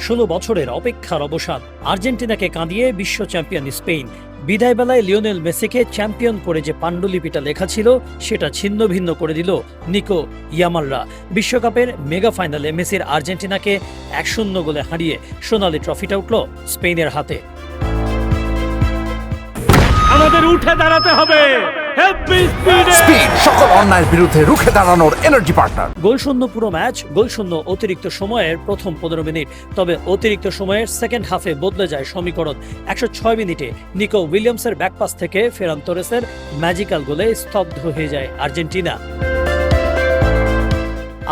16 বছরের অপেক্ষার অবসান, আর্জেন্টিনাকে কাঁদিয়ে বিশ্ব চ্যাম্পিয়ন স্পেন। বিদায়বেলায় লিওনেল মেসিকে চ্যাম্পিয়ন করে যে পাণ্ডুলিপিটা লেখা ছিল সেটা ছিন্ন ভিন্ন করে দিল নিকো ইয়ামালরা। বিশ্বকাপের মেগা ফাইনালে মেসির আর্জেন্টিনাকে 1-0 গোলে হারিয়ে সোনালি ট্রফিটা উঠল স্পেনের হাতে। আমাদের উঠে দাঁড়াতে হবে। স্পিড সকল অন্যায়ের বিরুদ্ধে রুখে দাঁড়ানোর এনার্জি পার্টনার। গোলশূন্য পুরো ম্যাচ, গোলশূন্য অতিরিক্ত সময়ের প্রথম 15 মিনিট। তবে অতিরিক্ত সময়ের সেকেন্ড হাফে বদলে যায় সমীকরণ। 106 মিনিটে নিকো উইলিয়ামসের ব্যাকপাস থেকে ফেরান তোরেসের ম্যাজিক্যাল গোলে স্তব্ধ হয়ে যায় আর্জেন্টিনা।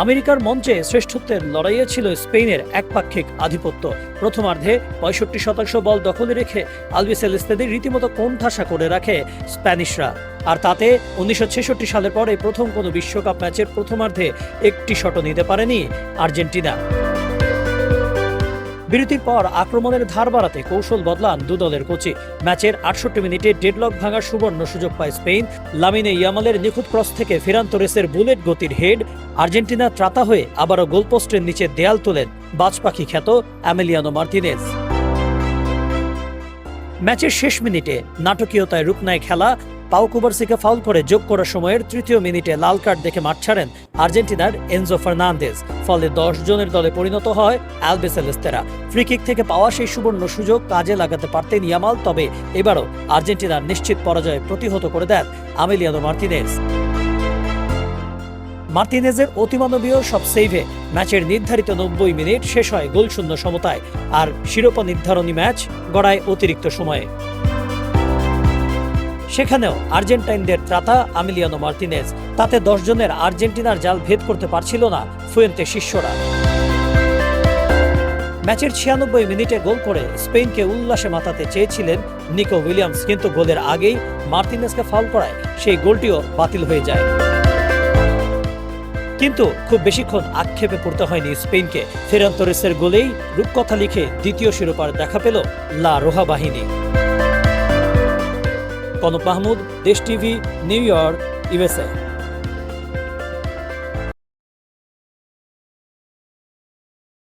আমেরিকার মঞ্চে শ্রেষ্ঠত্বের লড়াইয়ে ছিল স্পেনের একপাক্ষিক আধিপত্য। প্রথমার্ধে 65% বল দখলে রেখে আলবিসেলেস্তেদের রীতিমতো কোণঠাসা করে রাখে স্প্যানিশরা। আর তাতে 1966 সালের পরে প্রথম কোনো বিশ্বকাপ ম্যাচের প্রথমার্ধে একটি শটও নিতে পারেনি আর্জেন্টিনা। বিরতির পর আক্রমণের ধার বাড়াতে কৌশল বদলান দু দলের কোচই। ম্যাচের 68 মিনিটে ডেডলক ভাঙার সুবর্ণ সুযোগ পায় স্পেন। লামিনে ইয়ামালের নিখুঁত ক্রস থেকে ফেরান তোরেসের বুলেট গতির হেড। আর্জেন্টিনা ত্রাতা হয়ে আবারও গোলপোস্টের নিচে দেয়াল তোলেন বাজপাখি খ্যাত এমিলিয়ানো মার্তিনেজ। ম্যাচের শেষ মিনিটে নাটকীয়তায় রূপ নেয় খেলা। পাও কুবার্সিকে ফাউল করে যোগ করার সময়ের 3য় মিনিটে লাল কার্ড দেখে মাঠ ছাড়েন আর্জেন্টিনার এনজো ফার্নান্দেজ। ফলে 10 জনের দলে পরিণত হয় আলবিসেলেস্তেরা। ফ্রি কিক থেকে পাওয়া সেই সুবর্ণ সুযোগ কাজে লাগাতে পারতেন ইয়ামাল, তবে এবারও আর্জেন্টিনার নিশ্চিত পরাজয় প্রতিহত করে দেন এমিলিয়ানো মার্তিনেজ। মার্তিনেজের অতিমানবীয় সব সেভে ম্যাচের নির্ধারিত 90 মিনিট শেষ হয় গোলশূন্য সমতায়। আর শিরোপা নির্ধারণী ম্যাচ গড়ায় অতিরিক্ত সময়ে। সেখানেও আর্জেন্টাইনদের ত্রাতা এমিলিয়ানো মার্তিনেজ। তাতে 10 জনের আর্জেন্টিনার জাল ভেদ করতে পারছিল না ফুয়েন্তে শিষ্যরা। ম্যাচের 96 মিনিটে গোল করে স্পেনকে উল্লাসে মাতাতে চেয়েছিলেন নিকো উইলিয়ামস, কিন্তু গোলের আগেই মার্তিনেজকে ফাউল করায় সেই গোলটিও বাতিল হয়ে যায়। কিন্তু খুব বেশিক্ষণ আক্ষেপে পড়তে হয়নি স্পেনকে। ফেরান তোরেসের গোলেই রূপকথা লিখে দ্বিতীয় শিরোপার দেখা পেল লা রোহা বাহিনী। কনক মাহমুদ, দেশ টিভি, নিউ ইয়র্ক, ইউএসএ।